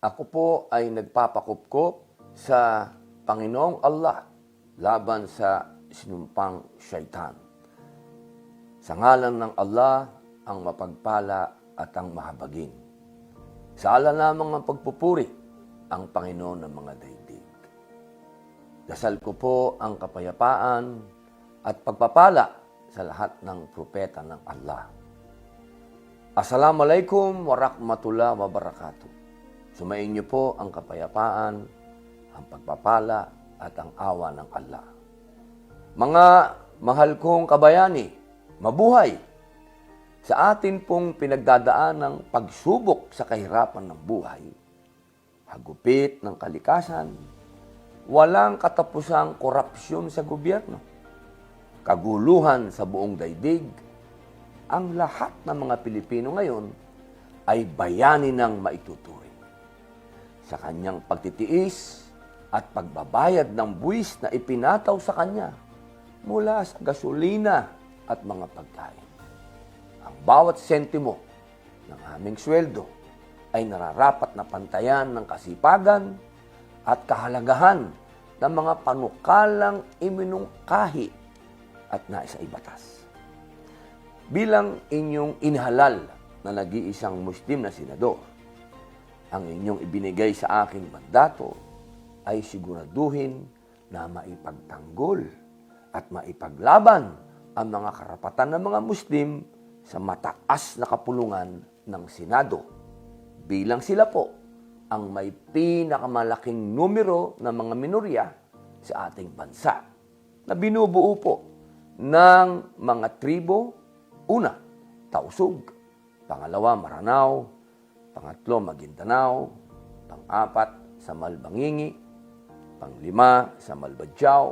Ako po ay nagpapakupkop sa Panginoong Allah laban sa sinumpang syaitan. Sa ngalan ng Allah, ang mapagpala at ang mahabagin. Sa ala lamang ang pagpupuri, ang Panginoon ng mga daigdig. Dasal ko po ang kapayapaan at pagpapala sa lahat ng propeta ng Allah. Assalamualaikum warahmatullahi wabarakatuh. Sumayin niyo po ang kapayapaan, ang pagpapala at ang awa ng Allah. Mga mahal kong kabayani, mabuhay! Sa atin pong pinagdadaan ng pagsubok sa kahirapan ng buhay, hagupit ng kalikasan, walang katapusang korupsyon sa gobyerno, kaguluhan sa buong daigdig, ang lahat ng mga Pilipino ngayon ay bayani ng maituturing. Sa kanyang pagtitiis at pagbabayad ng buwis na ipinataw sa kanya mula sa gasolina at mga pagkain. Ang bawat sentimo ng aming sweldo ay nararapat na pantayan ng kasipagan at kahalagahan ng mga panukalang iminungkahi at naisaibatas. Bilang inyong inhalal na nag-iisang Muslim na senador, ang inyong ibinigay sa aking mandato ay siguraduhin na maipagtanggol at maipaglaban ang mga karapatan ng mga Muslim sa mataas na kapulungan ng Senado, bilang sila po ang may pinakamalaking numero ng mga minorya sa ating bansa na binubuo po ng mga tribo. Una, Tausug. Pangalawa, Maranao. Pangatlo, Maguindanao. Pang-apat, Samal-Bangingi. Pang-lima, Samal-Badjao.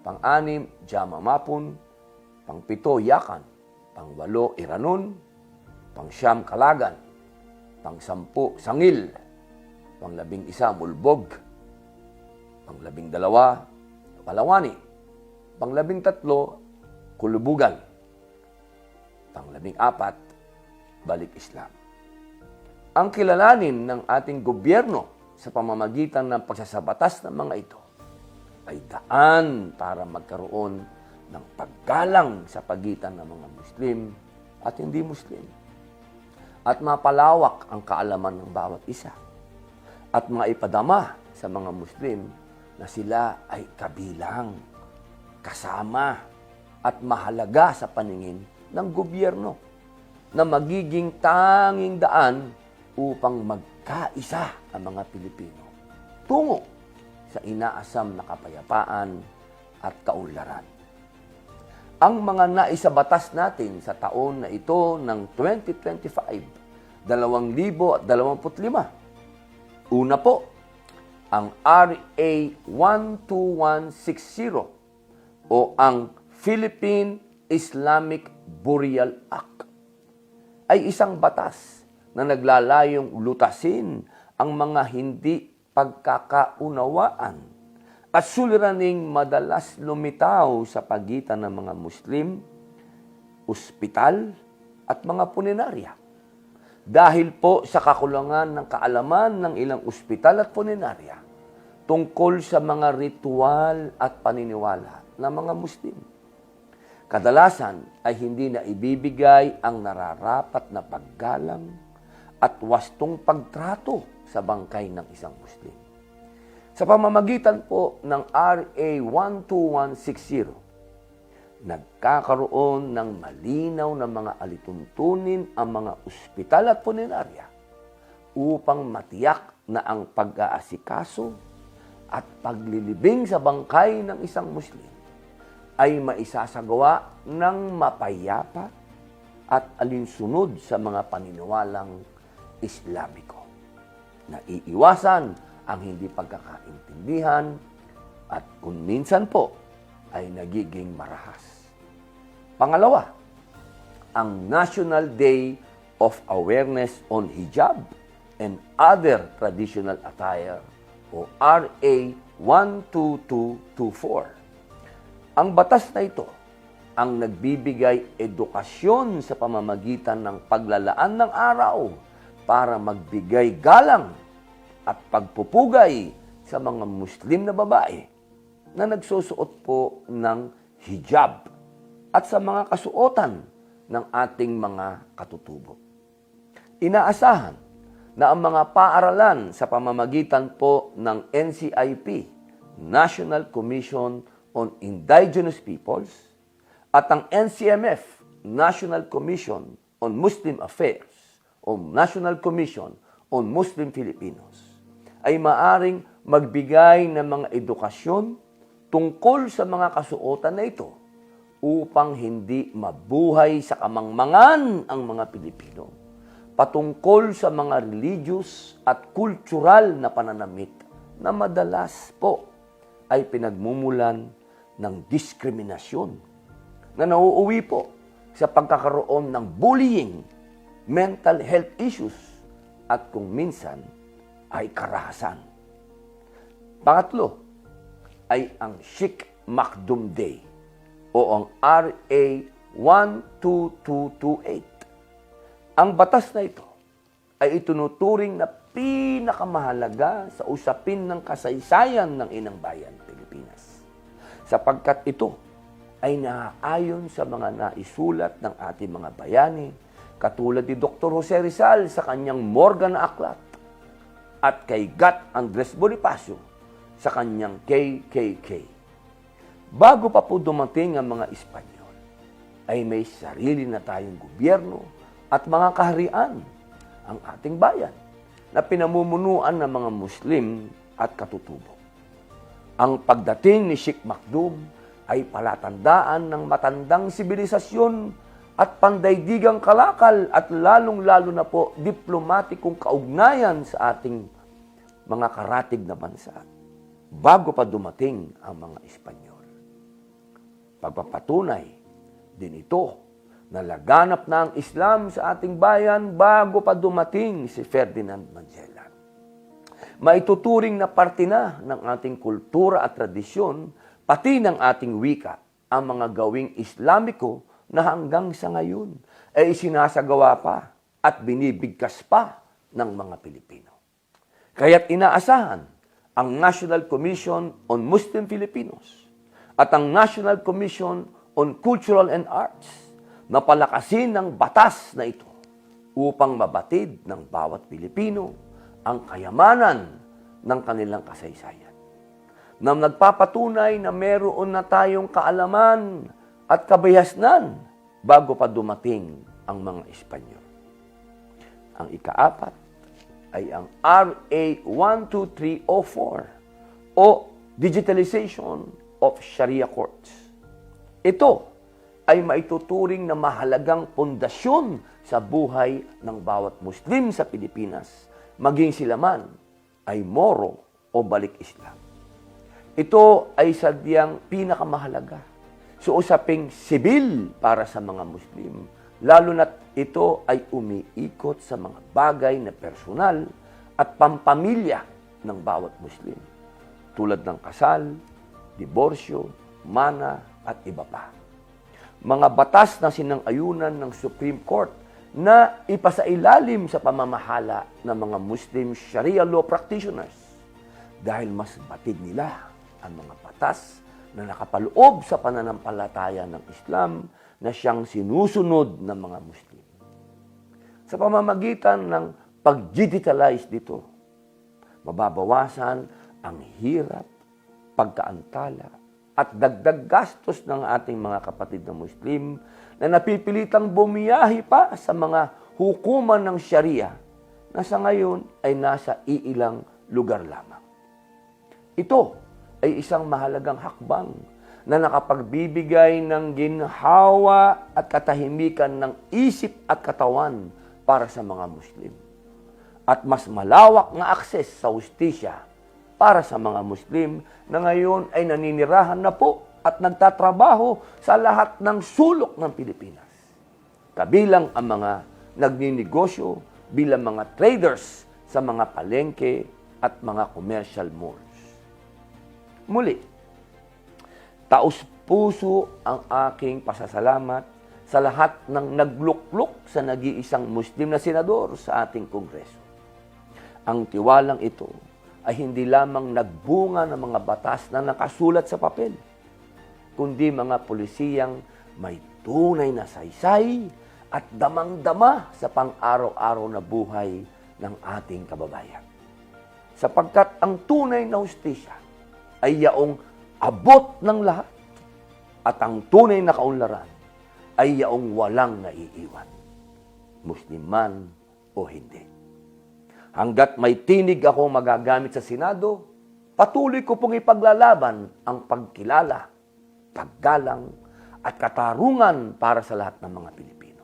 Pang-anim, Jama-Mapun. Pang-pito, Yakan. Pang-walo, Iranon. Pang-siyam, Kalagan. Pang-sampu, Sangil. Pang-labing-isa, Mulbog. Pang-labing-dalawa, Palawani. Pang-labing-tatlo, Kulubugan. Pang-labing-apat, Balik Islam. Ang kilalanin ng ating gobyerno sa pamamagitan ng pagsasabatas ng mga ito ay daan para magkaroon ng paggalang sa pagitan ng mga Muslim at hindi Muslim. At mapalawak ang kaalaman ng bawat isa. At maipadama sa mga Muslim na sila ay kabilang, kasama at mahalaga sa paningin ng gobyerno na magiging tanging daan upang magkaisa ang mga Pilipino tungo sa inaasam na kapayapaan at kaunlaran. Ang mga naisabatas natin sa taon na ito ng 2025, 2025. Una po, ang RA 12160 o ang Philippine Islamic Burial Act ay isang batas na naglalayong lutasin ang mga hindi pagkakaunawaan at suliraning madalas lumitaw sa pagitan ng mga Muslim, ospital at mga punerarya. Dahil po sa kakulangan ng kaalaman ng ilang ospital at punerarya tungkol sa mga ritual at paniniwala ng mga Muslim. Kadalasan ay hindi na ibibigay ang nararapat na paggalang at wastong pagtrato sa bangkay ng isang Muslim. Sa pamamagitan po ng RA 12160, nagkakaroon ng malinaw na mga alituntunin ang mga ospital at punerarya upang matiyak na ang pag-aasikaso at paglilibing sa bangkay ng isang Muslim ay maisasagawa ng mapayapa at alinsunod sa mga paniniwalang Islamiko. Naiiwasan ang hindi pagkakaintindihan at kung minsan po ay nagiging marahas. Pangalawa, ang National Day of Awareness on Hijab and Other Traditional Attire o RA 12224. Ang batas na ito ang nagbibigay edukasyon sa pamamagitan ng paglalaan ng araw para magbigay galang at pagpupugay sa mga Muslim na babae na nagsusuot po ng hijab at sa mga kasuotan ng ating mga katutubo. Inaasahan na ang mga paaralan sa pamamagitan po ng NCIP, National Commission on Indigenous Peoples, at ang NCMF, National Commission on Muslim Affairs, o National Commission on Muslim Filipinos, ay maaring magbigay ng mga edukasyon tungkol sa mga kasuotan na ito upang hindi mabuhay sa kamangmangan ang mga Pilipino patungkol sa mga religious at kultural na pananamit na madalas po ay pinagmumulan ng diskriminasyon na nauuwi po sa pagkakaroon ng bullying, mental health issues at kung minsan ay karahasan. Pangatlo ay ang Sheikh Makdum Day o ang RA 12228. Ang batas na ito ay itunuturing na pinakamahalaga sa usapin ng kasaysayan ng Inang Bayan, Pilipinas. Sapagkat ito ay naaayon sa mga naisulat ng ating mga bayani, katulad ni Dr. Jose Rizal sa kanyang Morgan na Aklat at kay Gat Andres Bonifacio sa kanyang KKK. Bago pa po dumating ang mga Espanyol, ay may sarili na tayong gobyerno at mga kaharian ang ating bayan na pinamumunuan ng mga Muslim at katutubo. Ang pagdating ni Sheikh Makdum ay palatandaan ng matandang sibilisasyon at pandaydigang kalakal at lalong-lalo na po diplomatikong kaugnayan sa ating mga karatig na bansa bago pa dumating ang mga Espanyol. Pagpapatunay din ito na laganap na ang Islam sa ating bayan bago pa dumating si Ferdinand Magellan. Maituturing na parte na ng ating kultura at tradisyon, pati ng ating wika, ang mga gawing Islamiko na hanggang sa ngayon ay isinasagawa pa at binibigkas pa ng mga Pilipino. Kaya't inaasahan ang National Commission on Muslim Filipinos at ang National Commission on Cultural and Arts na palakasin ng batas na ito upang mabatid ng bawat Pilipino ang kayamanan ng kanilang kasaysayan. Na nagpapatunay na meron na tayong kaalaman at kabayasnan bago pa dumating ang mga Espanyol. Ang ikaapat ay ang RA 12304 o Digitalization of Sharia Courts. Ito ay maituturing na mahalagang pundasyon sa buhay ng bawat Muslim sa Pilipinas, maging sila man ay Moro o balik Islam. Ito ay sadyang pinakamahalaga sa usaping sibil para sa mga Muslim, lalo na't ito ay umiikot sa mga bagay na personal at pampamilya ng bawat Muslim, tulad ng kasal, diborsyo, mana at iba pa. Mga batas na sinang-ayunan ng Supreme Court na ipasailalim sa pamamahala ng mga Muslim Sharia law practitioners dahil mas batid nila ang mga batas na nakapaloob sa pananampalataya ng Islam na siyang sinusunod ng mga Muslim. Sa pamamagitan ng pag-digitalize dito, mababawasan ang hirap, pagkaantala, at dagdag gastos ng ating mga kapatid na Muslim na napipilitang bumiyahi pa sa mga hukuman ng Sharia na sa ngayon ay nasa iilang lugar lamang. Ito ay isang mahalagang hakbang na nakapagbibigay ng ginhawa at katahimikan ng isip at katawan para sa mga Muslim. At mas malawak na akses sa hustisya para sa mga Muslim na ngayon ay naninirahan na po at nagtatrabaho sa lahat ng sulok ng Pilipinas. Kabilang ang mga nagninegosyo bilang mga traders sa mga palengke at mga commercial malls. Muli, taos-puso ang aking pasasalamat sa lahat ng nagluklok sa nag-iisang Muslim na senador sa ating Kongreso. Ang tiwalang ito ay hindi lamang nagbunga ng mga batas na nakasulat sa papel, kundi mga pulisiyang may tunay na saysay at damang-dama sa pang-araw-araw na buhay ng ating kababayan. Sapagkat ang tunay na hustisya ay yaong abot ng lahat at ang tunay na kaunlaran ay yaong walang naiiwan, Muslim man o hindi. Hanggat may tinig ako magagamit sa Senado, patuloy ko pong ipaglalaban ang pagkilala, paggalang, at katarungan para sa lahat ng mga Pilipino.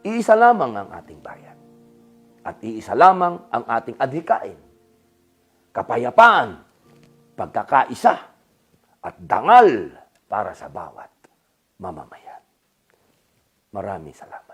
Iisa lamang ang ating bayan. At iisa lamang ang ating adhikain. Kapayapaan, pagkakaisa, at dangal para sa bawat mamamayan. Maraming salamat.